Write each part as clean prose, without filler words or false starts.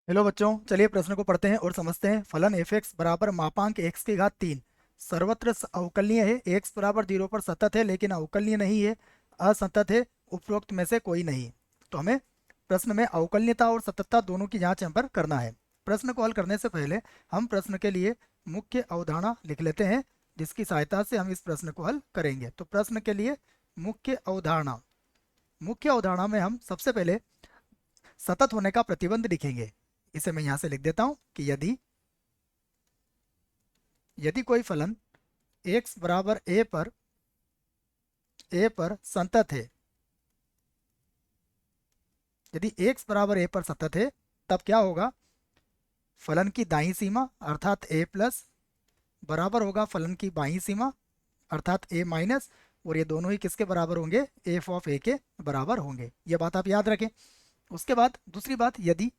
Hello बच्चों, चलिए प्रश्न को पढ़ते हैं और समझते हैं। फलन एफ एक्स बराबर मापांक एक्स की घात 3 सर्वत्र अवकलनीय है। एक्स बराबर 0 पर सतत है लेकिन अवकलनीय नहीं है। असंतत है, उपरोक्त में से कोई नहीं। तो हमें प्रश्न में अवकलनीयता और सततता दोनों की जांच यहाँ पर करना है। प्रश्न को हल करने से पहले हम प्रश्न के लिए मुख्य अवधारणा लिख लेते हैं, जिसकी सहायता से हम इस प्रश्न को हल करेंगे। तो प्रश्न के लिए मुख्य अवधारणा में हम सबसे पहले सतत होने का प्रतिबंध लिखेंगे। इसे मैं यहां से लिख देता हूं कि यदि यदि कोई फलन x बराबर a पर संतत है, यदि x बराबर a पर संतत है, तब क्या होगा? फलन की दाईं सीमा अर्थात a प्लस बराबर होगा फलन की बाईं सीमा अर्थात a माइनस, और ये दोनों ही किसके बराबर होंगे? एफ ऑफ a के बराबर होंगे। ये बात आप याद रखें। उसके बाद दूसरी बात, यदि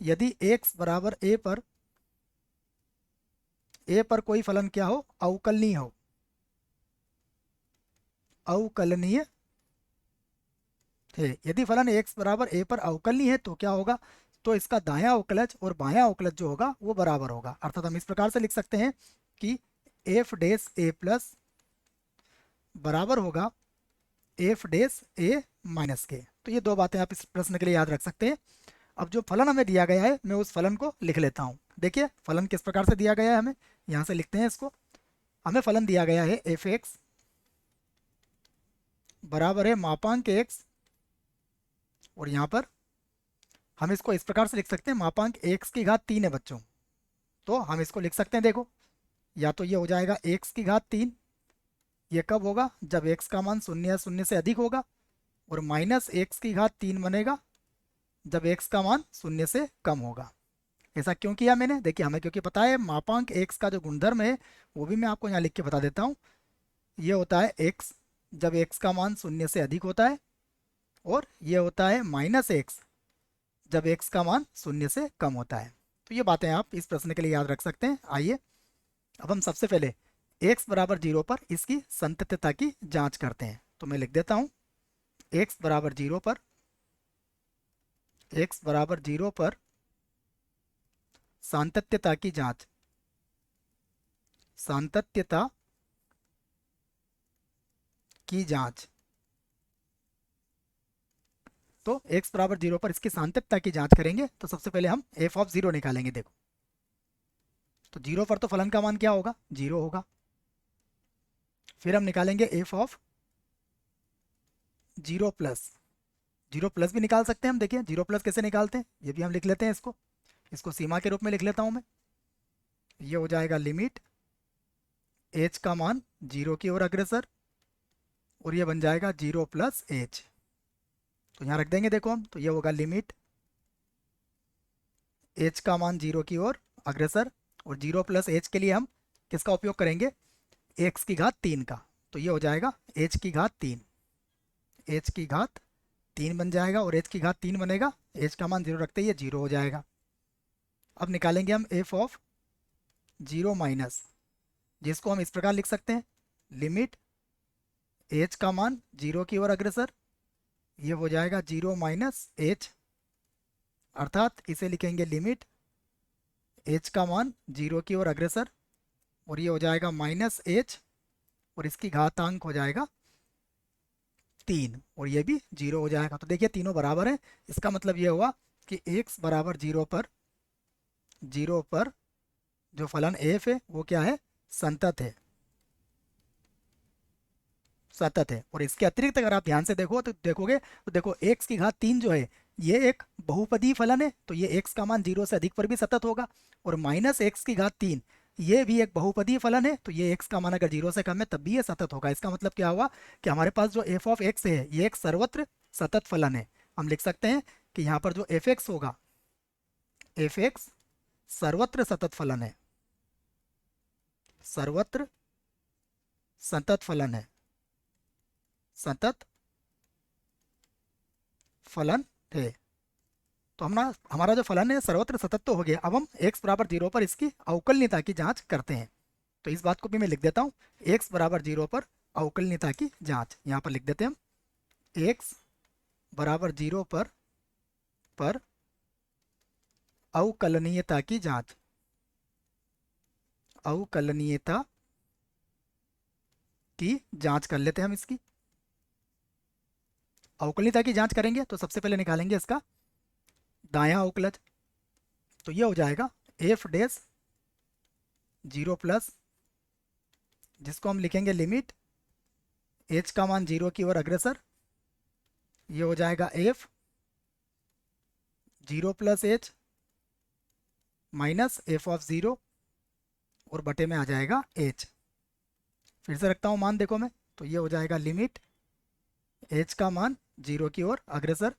यदि x बराबर a पर कोई फलन क्या हो? अवकलनीय है। यदि फलन x बराबर a पर अवकलनीय है तो क्या होगा? तो इसका दायां अवकलज और बायां अवकलज जो होगा वो बराबर होगा। अर्थात हम इस प्रकार से लिख सकते हैं कि एफ डेस ए प्लस बराबर होगा एफ डेस ए माइनस के। तो ये दो बातें आप इस प्रश्न के लिए याद रख सकते हैं। अब जो फलन हमें दिया गया है, मैं उस फलन को लिख लेता हूँ। देखिए फलन किस प्रकार से दिया गया है, हमें यहाँ से लिखते हैं इसको। हमें फलन दिया गया है एफ एक्स बराबर है मापांक एक्स, और यहाँ पर हम इसको इस प्रकार से लिख सकते हैं, मापांक एक्स की घात 3 है बच्चों। तो हम इसको लिख सकते हैं, देखो, या तो ये हो जाएगा एक्स की घात 3। ये कब होगा? जब एक्स का मान 0 या 0 से अधिक होगा। और माइनस एक्स की घात 3 बनेगा जब एक्स का मान 0 से कम होगा। ऐसा क्यों किया मैंने? देखिए, हमें क्योंकि पता है मापांक एक्स का जो गुणधर्म है वो भी मैं आपको यहाँ लिख के बता देता हूँ। ये होता है एक्स जब एक्स का मान 0 से अधिक होता है, और ये होता है माइनस एक्स जब एक्स का मान 0 से कम होता है। तो ये बातें आप इस प्रश्न के लिए याद रख सकते हैं। आइए अब हम सबसे पहले x बराबर 0 पर इसकी संततता की जांच करते हैं। तो मैं लिख देता हूँ x बराबर 0 पर सातत्यता की जांच, सातत्यता की जांच। तो x बराबर 0 पर इसकी सातत्यता की जांच करेंगे तो सबसे पहले हम f ऑफ 0 निकालेंगे। देखो, तो 0 पर तो फलन का मान क्या होगा? 0 होगा। फिर हम निकालेंगे f ऑफ 0 प्लस। 0 प्लस भी निकाल सकते हैं हम। देखिए 0 प्लस कैसे निकालते हैं, ये भी हम लिख लेते हैं। इसको इसको सीमा के रूप में लिख लेता हूँ मैं। ये हो जाएगा लिमिट h का मान 0 की ओर अग्रसर, और ये बन जाएगा 0 प्लस h। तो यहाँ रख देंगे, देखो हम, तो ये होगा लिमिट h का मान 0 की ओर अग्रसर, और 0 प्लस h के लिए हम किसका उपयोग करेंगे? x की घात 3 का। तो ये हो जाएगा h की घात 3, h की घात 3 बन जाएगा, और h की घात 3 बनेगा, h का मान 0 रखते ही ये 0 हो जाएगा। अब निकालेंगे हम f ऑफ 0 माइनस, जिसको हम इस प्रकार लिख सकते हैं, लिमिट h का मान 0 की ओर अग्रसर, ये हो जाएगा 0 माइनस h, अर्थात इसे लिखेंगे लिमिट h का मान 0 की ओर अग्रसर, और ये हो जाएगा माइनस h, और इसकी घातांक हो जाएगा 3, और ये भी 0 हो जाएगा। तो देखिए तीनों बराबर है। इसका मतलब ये हुआ कि x बराबर 0 पर जो फलन f है वो क्या है? संतत है, सतत है। और इसके अतिरिक्त अगर आप ध्यान से देखो तो देखोगे, तो देखो x की घात 3 जो है ये एक बहुपदी फलन है, तो ये x का मान 0 से अधिक पर भी सतत होगा। और माइनस एक्स की घात 3 ये भी एक बहुपदी फलन है, तो ये x का मान अगर 0 से कम है तब भी ये सतत होगा। इसका मतलब क्या हुआ कि हमारे पास जो f ऑफ x है ये एक सर्वत्र सतत फलन है। हम लिख सकते हैं कि यहाँ पर जो एफ एक्स होगा, एफ एक्स सर्वत्र सतत फलन है, सर्वत्र सतत फलन है, सतत फलन है। तो हमारा जो फलन है सर्वत्र सतत तो हो गया। अब हम x बराबर 0 पर इसकी अवकलनीयता की जांच करते हैं। तो इस बात को भी मैं लिख देता हूँ, x बराबर 0 पर अवकलनीयता की जांच यहाँ पर लिख देते हैं हम। x बराबर 0 पर पर अवकलनीयता की जांच, अवकलनीयता की जांच कर लेते हैं हम इसकी। अवकलनीयता की जांच करेंगे तो सबसे पहले निकालेंगे इसका दायां अवकलज। तो ये हो जाएगा एफ डैश जीरो प्लस, जिसको हम लिखेंगे लिमिट एच का मान जीरो की ओर अग्रसर। ये हो जाएगा F zero plus H minus F of zero, और बटे में आ जाएगा एच। फिर से रखता हूँ मान, देखो मैं, तो ये हो जाएगा लिमिट एच का मान जीरो की ओर अग्रसर।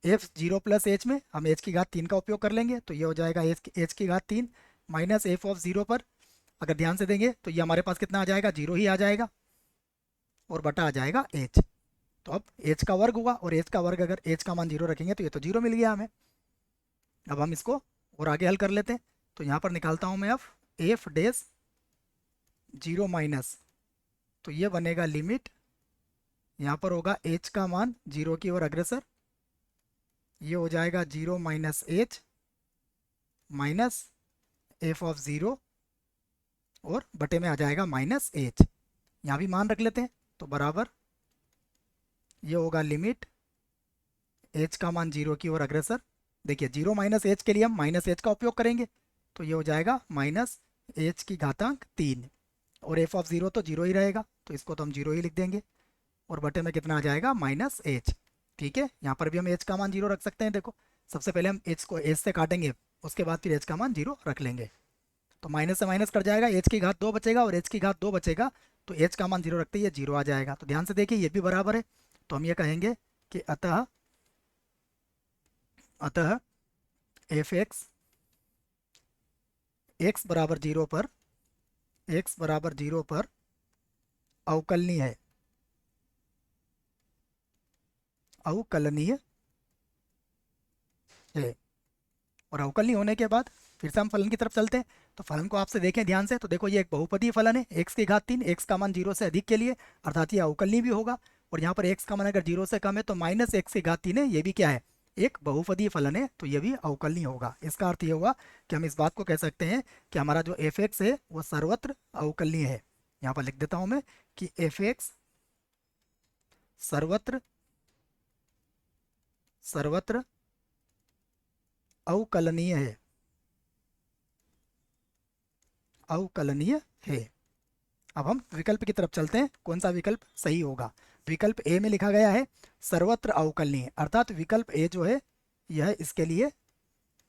एफ जीरो प्लस एच में हम एच की घात तीन का उपयोग कर लेंगे, तो ये हो जाएगा एच की घात तीन माइनस एफ ऑफ ज़ीरो पर अगर ध्यान से देंगे तो ये हमारे पास कितना आ जाएगा, जीरो ही आ जाएगा, और बटा आ जाएगा एच। तो अब एच का वर्ग हुआ, और एच का वर्ग अगर एच का मान जीरो रखेंगे तो ये तो जीरो मिल गया हमें। अब हम इसको और आगे हल कर लेते हैं। तो यहाँ पर निकालता हूँ मैं अब एफ डैश जीरो माइनस, तो ये बनेगा लिमिट, यहाँ पर होगा एच का मान जीरो की ओर अग्रसर। ये हो जाएगा zero minus H minus F of zero, और बटे में आ जाएगा माइनस एच। यहाँ भी मान रख लेते हैं, तो बराबर ये होगा लिमिट एच का मान जीरो की ओर अग्रसर। देखिए जीरो माइनस एच के लिए हम माइनस एच का उपयोग करेंगे, तो ये हो जाएगा माइनस एच की घातांक तीन, और एफ ऑफ ज़ीरो तो जीरो ही रहेगा, तो इसको तो हम जीरो ही लिख देंगे, और बटे में कितना आ जाएगा, माइनस एच। ठीक है, यहाँ पर भी हम एच का मान जीरो रख सकते हैं। देखो सबसे पहले हम एच को एच से काटेंगे, उसके बाद फिर एच का मान जीरो रख लेंगे। तो माइनस से माइनस कट जाएगा, एच की घात दो बचेगा और एच की घात दो बचेगा, तो एच का मान जीरो रखते ही ये जीरो आ जाएगा। तो ध्यान से देखिए ये भी बराबर है, तो हम ये कहेंगे कि अतः अतः एफ एक्स एक्स बराबर जीरो पर, एक्स बराबर जीरो पर अवकलनीय है, अवकलनीय है। और अवकलनीय होने के बाद फिर से हम फलन की तरफ चलते हैं। तो फलन को आपसे देखें ध्यान से, तो देखो ये एक बहुपदीय फलन है, एक्स की घात तीन, एक्स का मान जीरो से अधिक के लिए, अर्थात ये अवकलनीय भी होगा। और यहाँ पर एक्स का मान अगर जीरो से कम है तो माइनस एक्स की घात तीन है, ये भी क्या है, एक बहुपदीय फलन है, तो ये भी अवकलनीय होगा। इसका अर्थ ये होगा कि हम इस बात को कह सकते हैं कि हमारा जो एफ एक्स है वो सर्वत्र अवकलनीय है। यहाँ पर लिख देता हूँ मैं कि एफ एक्स सर्वत्र सर्वत्र अवकलनीय है, अवकलनीय है। अब हम विकल्प की तरफ चलते हैं, कौन सा विकल्प सही होगा। विकल्प ए में लिखा गया है सर्वत्र अवकलनीय, अर्थात विकल्प ए जो है यह इसके लिए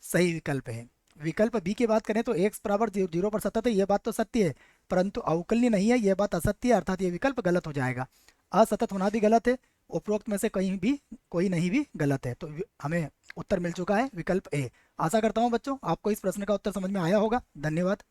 सही विकल्प है। विकल्प बी की बात करें तो एक्स बराबर जीरो पर सतत है, यह बात तो सत्य है, परंतु अवकलनीय नहीं है, यह बात असत्य है, अर्थात ये विकल्प गलत हो जाएगा। असतत होना भी गलत है, उपरोक्त में से कहीं भी कोई नहीं भी गलत है। तो हमें उत्तर मिल चुका है विकल्प ए। आशा करता हूँ बच्चों आपको इस प्रश्न का उत्तर समझ में आया होगा। धन्यवाद।